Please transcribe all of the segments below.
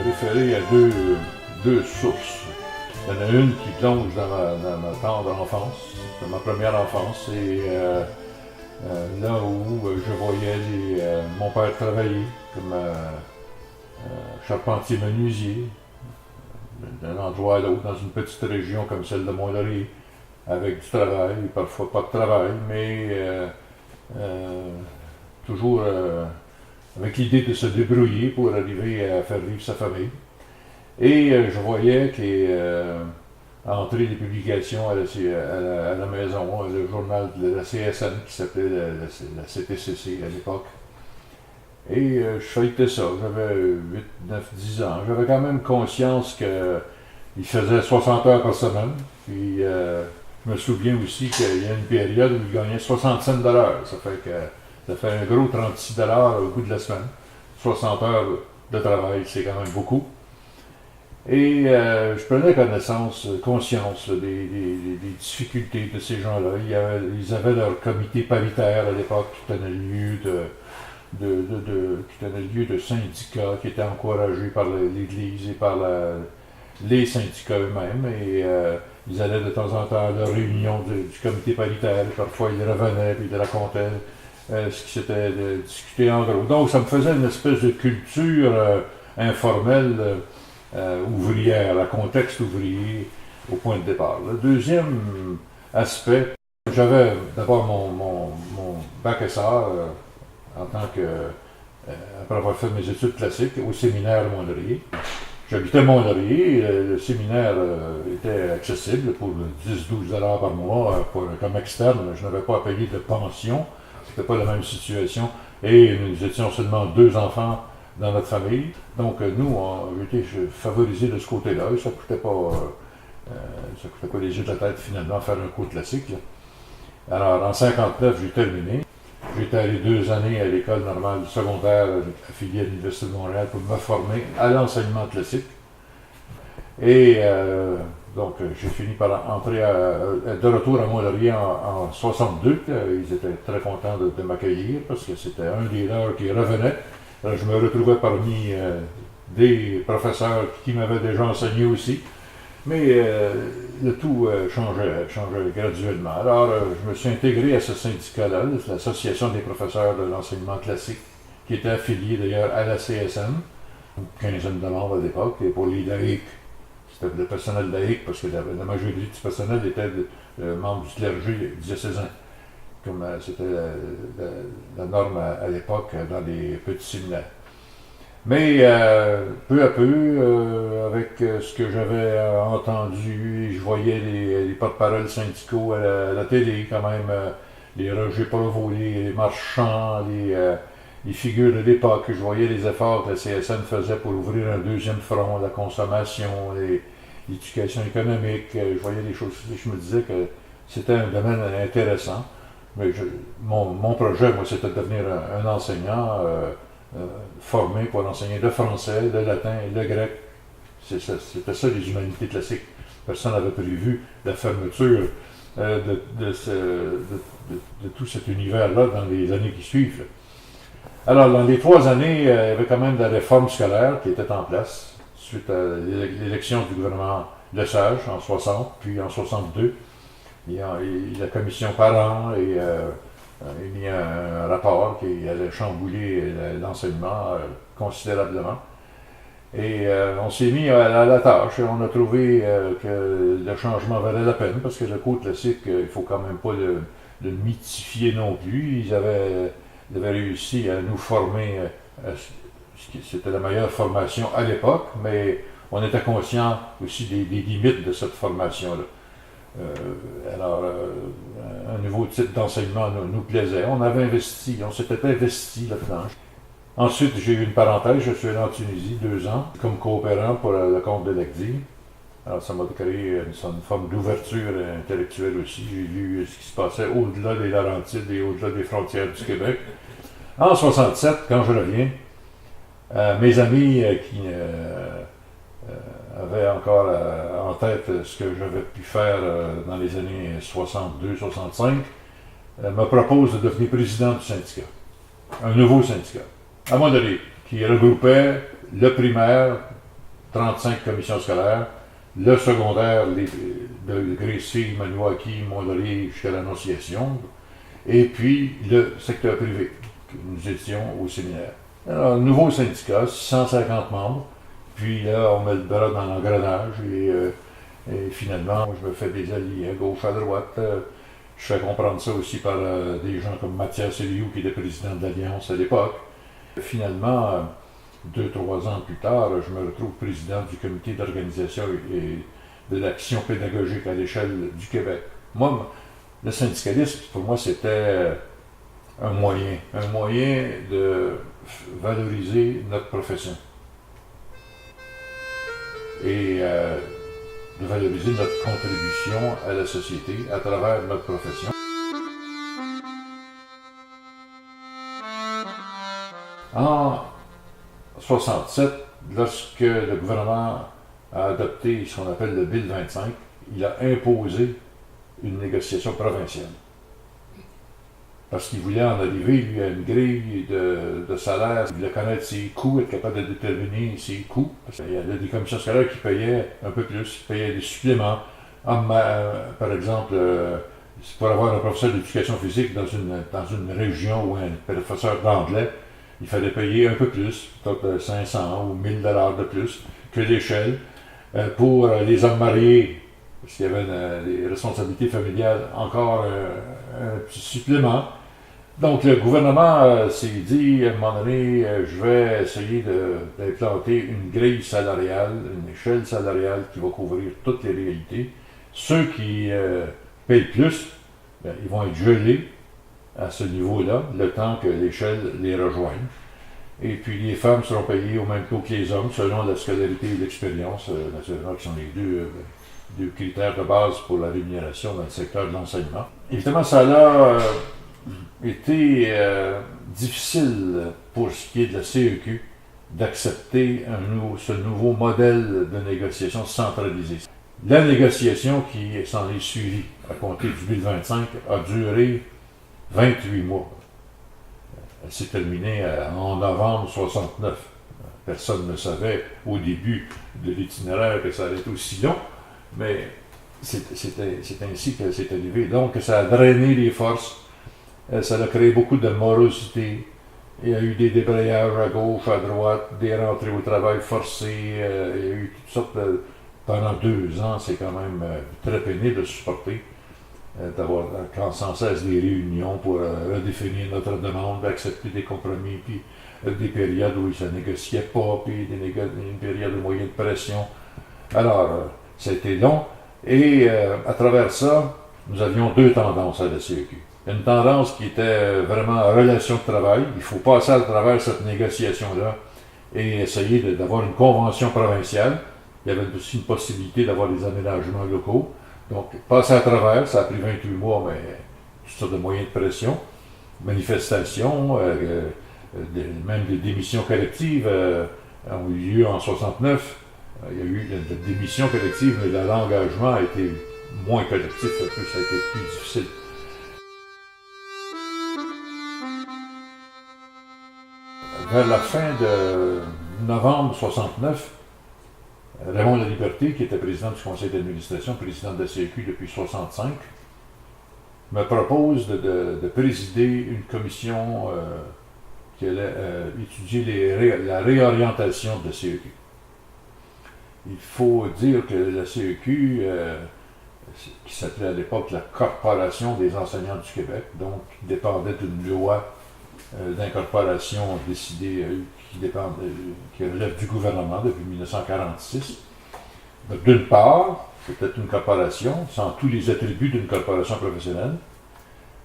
Référé à deux sources. Il y en a une qui plonge dans ma tendre enfance, dans ma première enfance, et là où je voyais mon père travailler comme charpentier menuisier, d'un endroit à l'autre, dans une petite région comme celle de Mont-Laurier, avec du travail, parfois pas de travail, mais toujours avec l'idée de se débrouiller pour arriver à faire vivre sa famille. Et je voyais qu'entrer des publications à la maison, le journal de la CSN qui s'appelait la CTCC à l'époque. Et je feuilletais ça, j'avais 8, 9, 10 ans. J'avais quand même conscience qu'il faisait 60 heures par semaine. Puis je me souviens aussi qu'il y a une période où il gagnait 60 cents de l'heure. Ça fait un gros 36 $ au bout de la semaine. 60 heures de travail, c'est quand même beaucoup. Et je prenais conscience des difficultés de ces gens-là. Ils avaient leur comité paritaire à l'époque qui tenait lieu de syndicats qui étaient encouragés par l'Église et par les syndicats eux-mêmes. Et ils allaient de temps en temps à leur réunion du comité paritaire. Et parfois, ils revenaient et ils racontaient ce qui s'était discuté en gros. Donc, ça me faisait une espèce de culture informelle ouvrière, à contexte ouvrier au point de départ. Le deuxième aspect, j'avais d'abord mon bac SR en tant que, après avoir fait mes études classiques au séminaire Mont-Laurier. J'habitais Mont-Laurier, le séminaire était accessible pour 10-12 $ par mois comme externe. Je n'avais pas à payer de pension, c'était pas la même situation. Et nous étions seulement 2 enfants dans notre famille. Donc nous, on était favorisés de ce côté-là. Ça ne coûtait pas les yeux de la tête finalement faire un cours classique. Là. Alors en 59, j'ai terminé. J'étais allé 2 années à l'école normale secondaire affiliée à l'Université de Montréal pour me former à l'enseignement classique. Et donc j'ai fini par entrer de retour à Mont-Laurier en 62. Ils étaient très contents de m'accueillir parce que c'était un des leurs qui revenait. Alors, je me retrouvais parmi des professeurs qui m'avaient déjà enseigné aussi. Mais le tout changeait graduellement. Alors, je me suis intégré à ce syndicat-là, l'Association des professeurs de l'enseignement classique, qui était affiliée d'ailleurs à la CSN, une quinzaine de membres à l'époque, et pour les laïcs, c'était le personnel laïque, parce que la majorité du personnel était membres du clergé diocésain, comme c'était la norme à l'époque dans les petits séminaires. Mais peu à peu, avec ce que j'avais entendu, je voyais les porte-paroles syndicaux à la télé quand même, les Roger Provost, les marchands, les figures de l'époque. Je voyais les efforts que la CSN faisait pour ouvrir un deuxième front, la consommation, l'éducation économique. Je voyais les choses, je me disais que c'était un domaine intéressant. Mais mon projet, moi, c'était de devenir un enseignant. Euh, Formé pour enseigner le français, le latin et le grec. C'était ça les humanités classiques. Personne n'avait prévu la fermeture de tout cet univers-là dans les années qui suivent. Alors, dans les 3 années, il y avait quand même de la réforme scolaire qui était en place suite à l'élection du gouvernement Lesage en 60, puis en 62. Il y a la commission parents et il y a un rapport qui allait chambouler l'enseignement considérablement. Et on s'est mis à la tâche et on a trouvé que le changement valait la peine parce que le cours classique, il ne faut quand même pas le mythifier non plus. Ils avaient réussi à nous former, c'était la meilleure formation à l'époque, mais on était conscient aussi des limites de cette formation-là. Un nouveau type d'enseignement nous plaisait. On s'était investi là-dedans. Ensuite, j'ai eu une parenthèse, je suis allé en Tunisie 2 ans comme coopérant pour le compte de l'ACDI. Alors, ça m'a créé une forme d'ouverture intellectuelle aussi. J'ai vu ce qui se passait au-delà des Laurentides et au-delà des frontières du Québec. En 67, quand je reviens, mes amis qui avaient encore en tête ce que j'avais pu faire dans les années 62-65, me proposent de devenir président du syndicat. Un nouveau syndicat. À Mont-Dolly, qui regroupait le primaire, 35 commissions scolaires, le secondaire, de Gracie, Maniwaki, Mont-Dolly jusqu'à l'Annonciation, et puis le secteur privé, que nous étions au séminaire. Alors, nouveau syndicat, 650 membres, puis là, on met le bras dans l'engrenage, et finalement, je me fais des alliés à gauche, à droite. Je fais comprendre ça aussi par des gens comme Mathias Eliou, qui était président de l'Alliance à l'époque. Finalement, 2-3 ans plus tard, je me retrouve président du comité d'organisation et de l'action pédagogique à l'échelle du Québec. Moi, le syndicalisme, pour moi, c'était un moyen de valoriser notre profession et de valoriser notre contribution à la société à travers notre profession. En 67, lorsque le gouvernement a adopté ce qu'on appelle le Bill 25, il a imposé une négociation provinciale. Parce qu'il voulait en arriver, lui, à une grille de salaire. Il voulait connaître ses coûts, être capable de déterminer ses coûts. Parce qu'il y avait des commissions scolaires qui payaient un peu plus, qui payaient des suppléments. Par exemple, pour avoir un professeur d'éducation physique dans une région ou un professeur d'anglais, il fallait payer un peu plus, peut-être 500 ou 1000 $ de plus que l'échelle. Pour les hommes mariés, parce qu'il y avait des responsabilités familiales, encore un petit supplément. Donc le gouvernement s'est dit, à un moment donné, je vais essayer d'implanter une grille salariale, une échelle salariale qui va couvrir toutes les réalités. Ceux qui payent plus, ils vont être gelés à ce niveau-là, le temps que l'échelle les rejoigne. Et puis les femmes seront payées au même taux que les hommes, selon la scolarité et l'expérience, naturellement, qui sont les deux critères de base pour la rémunération dans le secteur de l'enseignement. Évidemment, ça a été difficile pour ce qui est de la CEQ d'accepter ce nouveau modèle de négociation centralisée. La négociation qui s'en est suivie à compter du 2025 a duré 28 mois. Elle s'est terminée en novembre 69. Personne ne savait au début de l'itinéraire que ça allait être aussi long, mais c'est ainsi que c'est arrivé. Donc ça a drainé les forces, ça a créé beaucoup de morosité. Il y a eu des débrayages à gauche, à droite, des rentrées au travail forcées, il y a eu toutes sortes pendant 2 ans, c'est quand même très pénible de supporter. D'avoir sans cesse des réunions pour redéfinir notre demande, d'accepter des compromis, puis des périodes où ça ne négociait pas, puis une période de moyenne de pression. Alors, ça a été long, et à travers ça, nous avions deux tendances à la CEQ. Une tendance qui était vraiment relation de travail. Il faut passer à travers cette négociation-là et essayer d'avoir une convention provinciale. Il y avait aussi une possibilité d'avoir des aménagements locaux. Donc, passer à travers, ça a pris 28 mois, mais toutes sortes de moyens de pression, manifestations, même des démissions collectives ont eu lieu en 69. Il y a eu la démission collective, mais l'engagement a été moins collectif, ça a été plus difficile. Vers la fin de novembre 69, Raymond Laliberté, qui était président du conseil d'administration, président de la CEQ depuis 65, me propose de présider une commission qui allait étudier la réorientation de la CEQ. Il faut dire que la CEQ, qui s'appelait à l'époque la Corporation des enseignants du Québec, donc qui dépendait d'une loi d'incorporation décidée qui relève du gouvernement depuis 1946. Donc, d'une part, c'était une corporation sans tous les attributs d'une corporation professionnelle.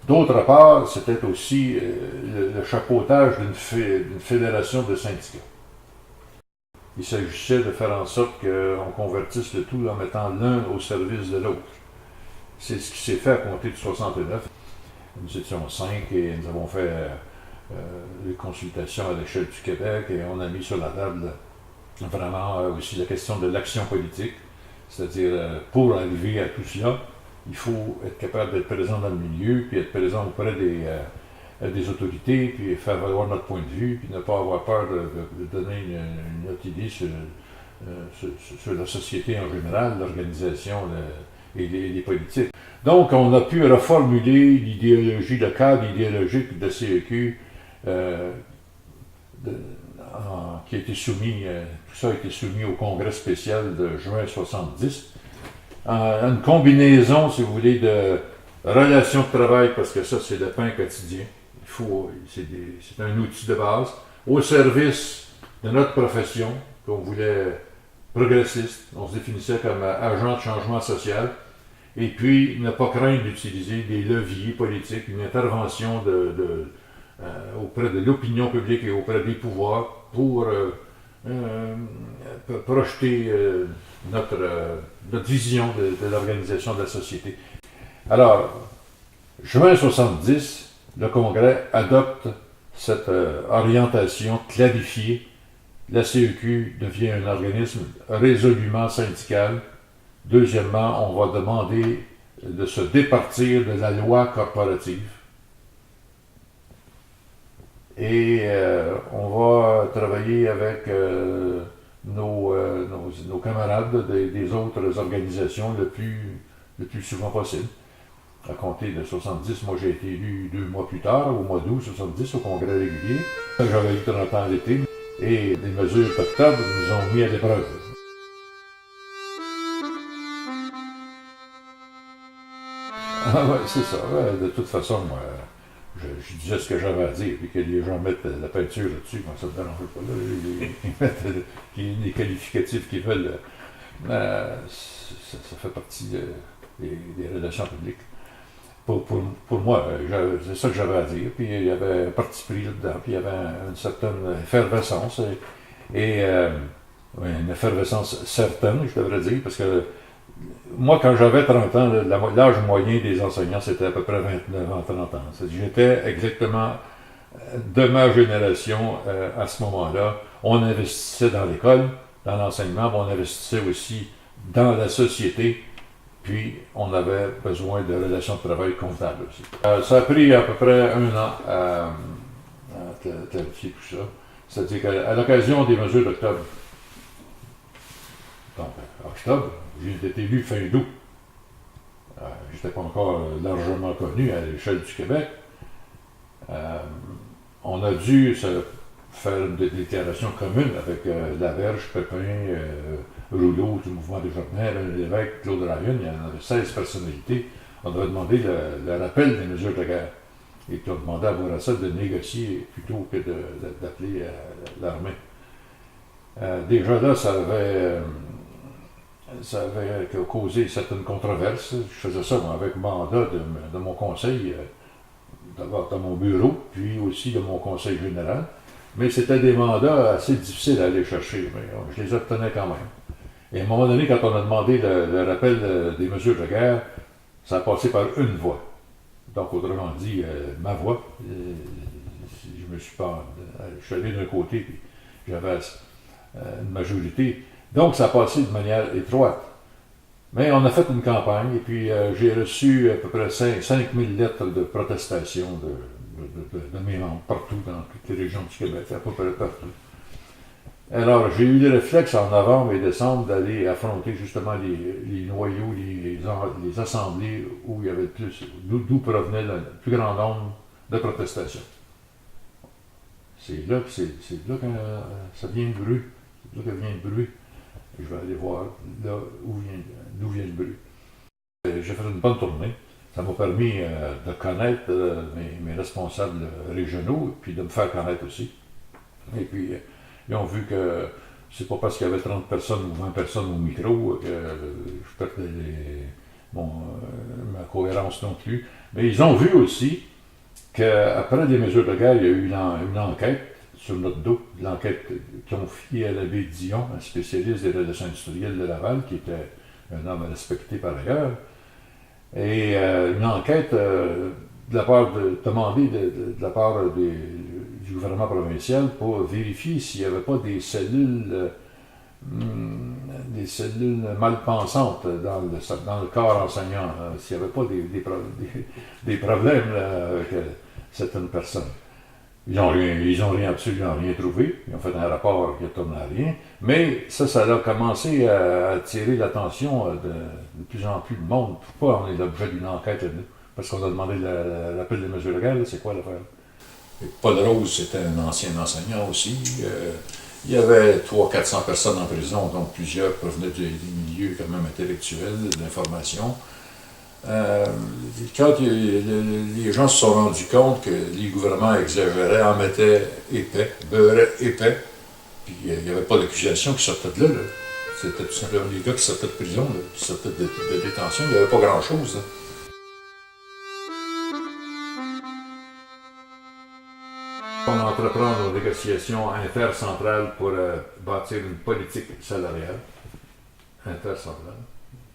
D'autre part, c'était aussi le chapeautage d'une fédération de syndicats. Il s'agissait de faire en sorte qu'on convertisse le tout en mettant l'un au service de l'autre. C'est ce qui s'est fait à compter de 69. Nous étions 5 et nous avons fait les consultations à l'échelle du Québec et on a mis sur la table vraiment aussi la question de l'action politique. C'est-à-dire, pour arriver à tout cela, il faut être capable d'être présent dans le milieu, puis être présent auprès des autorités, puis faire valoir notre point de vue, puis ne pas avoir peur de donner une autre idée sur la société en général, l'organisation et les politiques. Donc, on a pu reformuler l'idéologie, le cadre idéologique de CEQ qui a été soumis, tout ça a été soumis au congrès spécial de juin 70, une combinaison, si vous voulez, de relations de travail, parce que ça, c'est le pain quotidien. C'est un outil de base, au service de notre profession, qu'on voulait progressiste, on se définissait comme agent de changement social, et puis ne pas craindre d'utiliser des leviers politiques, une intervention auprès de l'opinion publique et auprès des pouvoirs pour projeter notre vision de l'organisation de la société. Alors, juin 70, le Congrès adopte cette orientation clarifiée. La CEQ devient un organisme résolument syndical. Deuxièmement, on va demander de se départir de la loi corporative. Et on va travailler avec nos camarades des autres organisations le plus souvent possible. À compter de 70, moi j'ai été élu 2 mois plus tard, au mois d'août 70, au congrès régulier. J'avais eu 30 ans l'été, et les mesures d'octobre nous ont mis à l'épreuve. Ah ouais, c'est ça. Ouais, de toute façon, moi, je disais ce que j'avais à dire, puis que les gens mettent la peinture là-dessus, moi ça ne me dérange pas. Là. Ils mettent les qualificatifs qu'ils veulent. Ça fait partie des relations publiques. Pour moi, c'est ça que j'avais à dire. Puis il y avait un parti pris là-dedans, puis il y avait une certaine effervescence, et une effervescence certaine, je devrais dire, parce que moi, quand j'avais 30 ans, l'âge moyen des enseignants, c'était à peu près 29 ans, 30 ans. J'étais exactement de ma génération à ce moment-là. On investissait dans l'école, dans l'enseignement, mais on investissait aussi dans la société. Puis, on avait besoin de relations de travail convenables aussi. Ça a pris à peu près 1 an à clarifier tout ça. C'est-à-dire qu'à l'occasion des mesures d'octobre, donc octobre, j'ai été élu fin d'août. J'étais pas encore largement connu à l'échelle du Québec. On a dû faire une déclaration commune avec Laverge, Pépin, Rouleau, du mouvement des Jardins, l'évêque Claude Ryan, il y en avait 16 personnalités. On devait demander le rappel des mesures de guerre. Et puis on demandait à Bourassa de négocier plutôt que d'appeler l'armée. Déjà là, ça avait causé certaines controverses. Je faisais ça moi, avec mandat de mon conseil, d'abord dans mon bureau, puis aussi de mon conseil général. Mais c'était des mandats assez difficiles à aller chercher, mais je les obtenais quand même. Et à un moment donné, quand on a demandé le rappel des mesures de guerre, ça a passé par une voix. Donc, autrement dit, ma voix, je me suis pas. Je suis allé d'un côté, puis j'avais une majorité. Donc, ça a passé de manière étroite. Mais on a fait une campagne, et puis j'ai reçu à peu près 5000 lettres de protestation de mes membres, partout, dans toutes les régions du Québec, à peu près partout. Alors, j'ai eu le réflexe en novembre et décembre d'aller affronter justement les noyaux, les assemblées où il y avait le plus, d'où provenait le plus grand nombre de protestations. C'est là que ça vient le bruit. C'est là que vient le bruit. Je vais aller voir là d'où vient le bruit. J'ai fait une bonne tournée. Ça m'a permis de connaître mes responsables régionaux, puis de me faire connaître aussi. Et puis, ils ont vu que c'est pas parce qu'il y avait 30 personnes ou 20 personnes au micro que je perdais ma cohérence non plus. Mais ils ont vu aussi qu'après les mesures de guerre, il y a eu une enquête sur notre dos, l'enquête confiée à l'abbé Dion, un spécialiste des relations industrielles de Laval, qui était un homme respecté par ailleurs. Et une enquête demandée de la part du gouvernement provincial pour vérifier s'il n'y avait pas des cellules mal pensantes dans le corps enseignant, s'il n'y avait pas des problèmes avec certaines personnes. Ils n'ont absolument rien trouvé. Ils ont fait un rapport qui a tourné à rien. Mais ça a commencé à attirer l'attention de plus en plus de monde. Pourquoi on est l'objet d'une enquête là-dedans? Parce qu'on a demandé l'appel des mesures de guerre, c'est quoi l'affaire? Paul Rose, c'était un ancien enseignant aussi. Il y avait 300-400 personnes en prison, donc plusieurs provenaient des milieux quand même intellectuels, de l'information. Quand les gens se sont rendus compte que les gouvernements exagéraient, en mettaient épais, beurraient épais, puis il n'y avait pas d'accusation qui sortait de là. C'était tout simplement les gars qui sortaient de prison, là, qui sortaient de détention, il n'y avait pas grand-chose. Là. On entreprend nos négociations intercentrales pour bâtir une politique salariale intercentrale.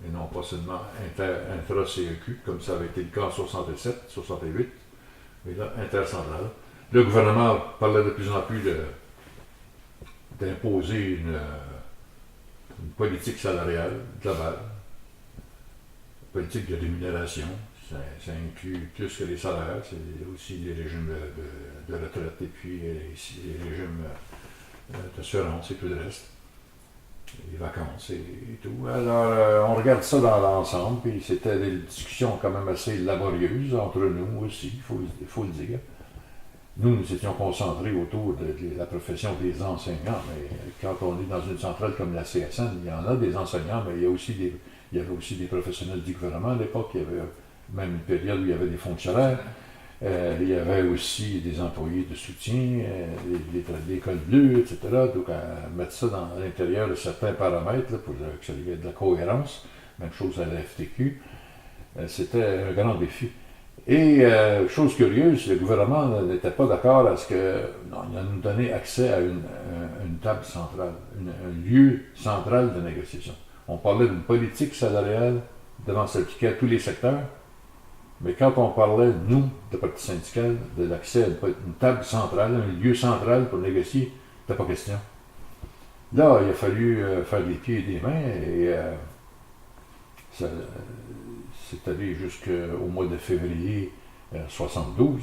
Et non pas seulement intra-CEQ, comme ça avait été le cas en 67, 68, mais là, intercentral. Le gouvernement parlait de plus en plus d'imposer une politique salariale globale, une politique de rémunération. Ça inclut plus que les salaires, c'est aussi les régimes de retraite et puis les régimes d'assurance et tout le reste. Les vacances et tout. Alors, on regarde ça dans l'ensemble, puis c'était des discussions quand même assez laborieuses entre nous aussi, il faut le dire. Nous étions concentrés autour de la profession des enseignants, mais quand on est dans une centrale comme la CSN, il y en a des enseignants, mais il y avait aussi des professionnels du gouvernement à l'époque, il y avait même une période où il y avait des fonctionnaires. Il y avait aussi des employés de soutien, l'école bleue, etc. Donc, mettre ça dans l'intérieur de certains paramètres là, pour que ça ait de la cohérence, même chose à la FTQ, c'était un grand défi. Et, chose curieuse, le gouvernement n'était pas d'accord à ce que. Non, il a nous donné accès à une table centrale, un lieu central de négociation. On parlait d'une politique salariale devant s'appliquer à tous les secteurs. Mais quand on parlait, nous, de parti syndical, de l'accès à une table centrale, un lieu central pour négocier, c'était pas question. Là, il a fallu faire des pieds et des mains et c'est allé jusqu'au mois de février 72,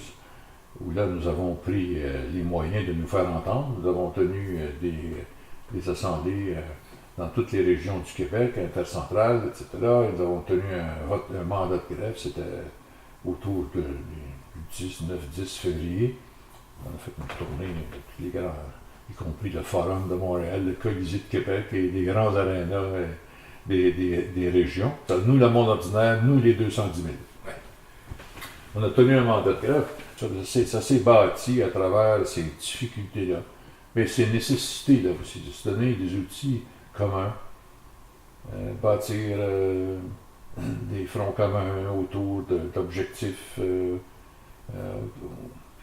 où là, nous avons pris les moyens de nous faire entendre. Nous avons tenu des assemblées dans toutes les régions du Québec, intercentrales, etc. Nous avons tenu un mandat de grève, c'était autour du 19-10 février. On a fait une tournée de tous les grands, y compris le Forum de Montréal, le Colisée de Québec et des grands arénas des régions. Nous, le monde ordinaire, nous, les 210 000. Ouais. On a tenu un mandat de grève. Ça s'est bâti à travers ces difficultés-là. Mais ces nécessités-là aussi, de se donner des outils communs, bâtir des fronts communs autour d'objectifs,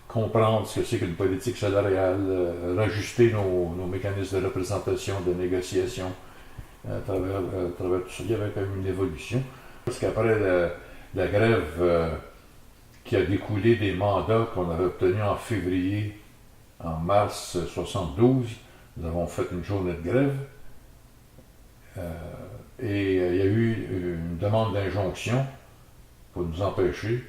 comprendre ce que c'est qu'une politique salariale, rajuster nos mécanismes de représentation, de négociation à travers tout ça. Il y avait quand même une évolution. Parce qu'après la grève qui a découlé des mandats qu'on avait obtenus en février, en mars 72, nous avons fait une journée de grève. Et il y a eu une demande d'injonction pour nous empêcher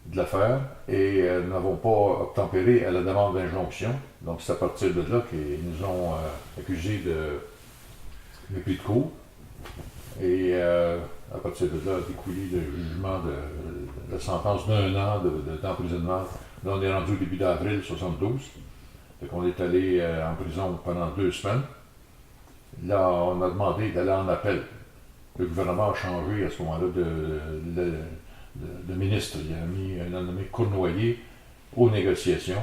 de la faire. Et nous n'avons pas obtempéré à la demande d'injonction. Donc c'est à partir de là qu'ils nous ont accusés de mépris de cour. Et à partir de là a découlé le jugement de la sentence d'1 an d'emprisonnement. Là, on est rendu au début d'avril 72. Donc on est allé en prison pendant 2 semaines. Là, on a demandé d'aller en appel. Le gouvernement a changé à ce moment-là de ministre. Il a nommé Cournoyer aux négociations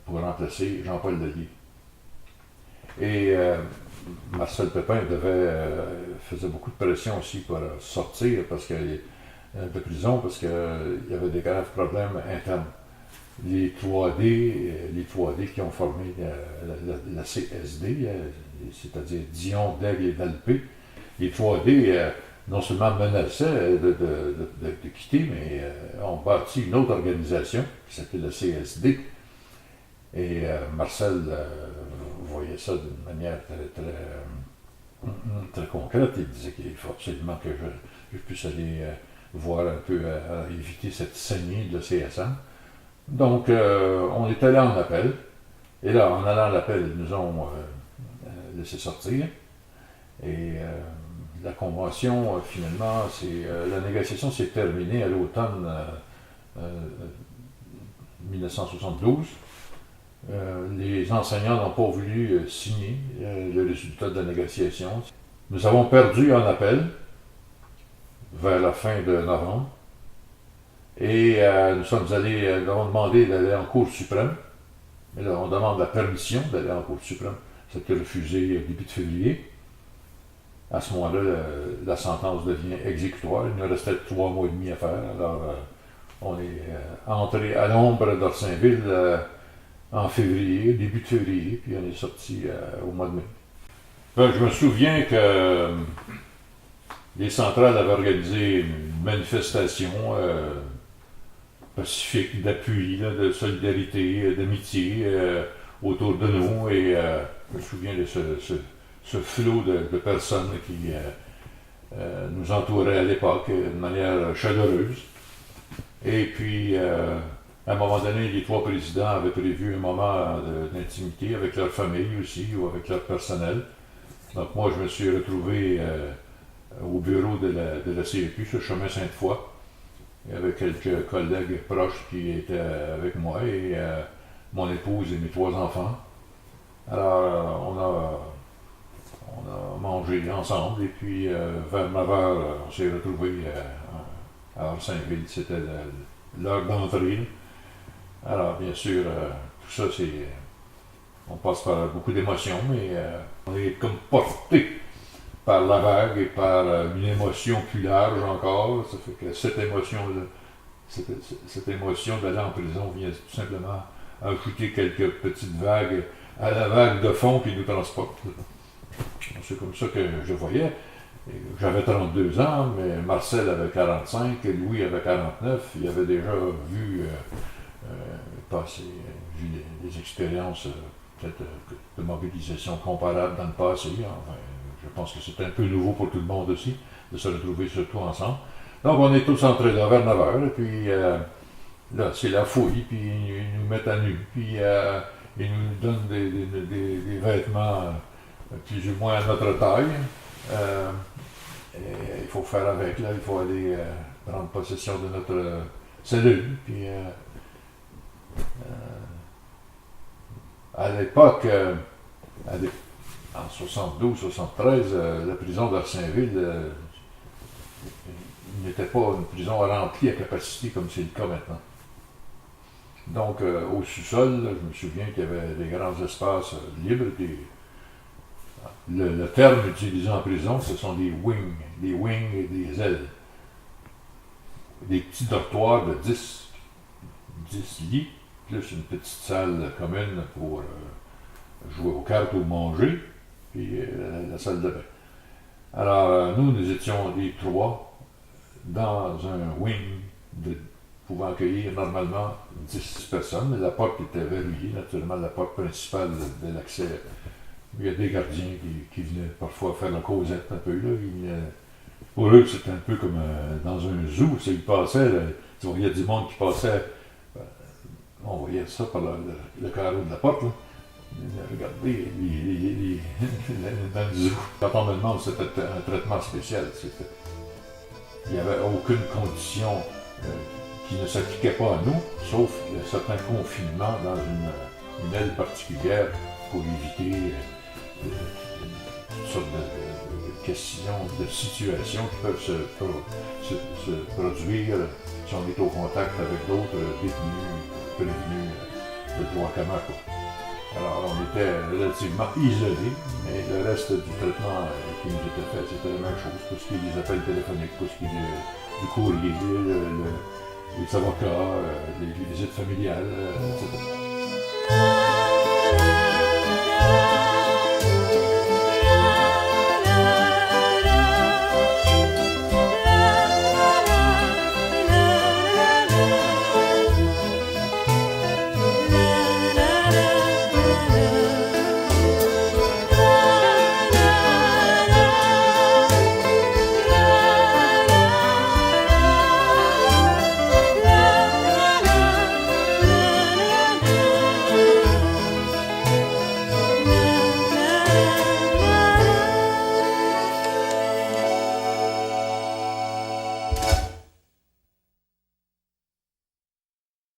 pour remplacer Jean-Paul Lallier. Et Marcel Pépin faisait beaucoup de pression aussi pour sortir de prison parce qu'il y avait des graves problèmes internes. Les 3D qui ont formé la CSD, c'est-à-dire Dion, Daigle et Dalpé, les 3D non seulement menaçaient de quitter, mais ont bâti une autre organisation qui s'appelait la CSD. Et Marcel voyait ça d'une manière très concrète. Il disait qu'il faut absolument que je puisse aller voir un peu à éviter cette saignée de la CSM. Donc, on est allé en appel. Et là, en allant en appel, ils nous ont laissé sortir. Et la convention, finalement, la négociation s'est terminée à l'automne 1972. Les enseignants n'ont pas voulu signer le résultat de la négociation. Nous avons perdu en appel vers la fin de novembre. Et nous avons demandé d'aller en Cour suprême. Mais là, on demande la permission d'aller en Cour suprême. Ça a été refusé au début de février. À ce moment-là, la sentence devient exécutoire. Il nous restait 3 mois et demi à faire. Alors, on est entré à l'ombre d'Orsainville en février, début de février, puis on est sorti au mois de mai. Je me souviens que les centrales avaient organisé une manifestation pacifique, d'appui, de solidarité, d'amitié autour de nous. Et je me souviens de ce flot de personnes qui nous entouraient à l'époque de manière chaleureuse. Et puis, à un moment donné, les 3 présidents avaient prévu un moment d'intimité avec leur famille aussi, ou avec leur personnel. Donc moi, je me suis retrouvé au bureau de la CEQ, sur le chemin Sainte-Foy, avec quelques collègues proches qui étaient avec moi, et mon épouse et mes 3 enfants. Alors, on a mangé ensemble, et puis vers 9h, on s'est retrouvés à Orsainville. C'était l'heure d'entrée. Alors, bien sûr, tout ça, on passe par beaucoup d'émotions, mais on est comme porté par la vague et par une émotion plus large encore. Ça fait que cette émotion d'aller en prison vient tout simplement ajouter quelques petites vagues à la vague de fond qui nous transporte. C'est comme ça que je voyais. J'avais 32 ans, mais Marcel avait 45, et Louis avait 49. Il avait déjà vu des expériences peut-être de mobilisation comparables dans le passé. Enfin, je pense que c'est un peu nouveau pour tout le monde aussi, de se retrouver surtout ensemble. Donc on est tous entrés là vers 9h, et puis là c'est la fouille, puis ils nous mettent à nu, puis ils nous donnent des vêtements plus ou moins à notre taille. Et il faut faire avec, là, il faut aller prendre possession de notre cellule, puis à l'époque, en 72-73, la prison d'Orsainville n'était pas une prison remplie à capacité comme c'est le cas maintenant. Donc, au sous-sol, là, je me souviens qu'il y avait des grands espaces libres. Le terme utilisé en prison, ce sont des wings et des ailes. Des petits dortoirs de 10 lits, plus une petite salle commune pour jouer aux cartes ou manger, puis la salle de bain. Alors, nous étions les trois dans un wing pouvant accueillir normalement 10 personnes. La porte était verrouillée, naturellement, la porte principale de l'accès. Il y a des gardiens qui venaient parfois faire la causette un peu. Là. Pour eux, c'était un peu comme dans un zoo. Ils passaient, là, tu voyais du monde qui passait. euh, on voyait ça par le carreau de la porte. Là. Regardez, dans le zoo. Quand on me demande, c'était un traitement spécial. Il n'y avait aucune condition qui ne s'appliquait pas à nous, sauf certains confinements dans une aile particulière pour éviter toutes sortes de questions, de situations qui peuvent se produire si on est au contact avec d'autres détenus, prévenus de droit commun. Alors, on était relativement isolés, mais le reste du traitement qui nous était fait, c'était la même chose. Tout ce qui est des appels téléphoniques, tout ce qui est du courrier, les avocats, les visites familiales, etc.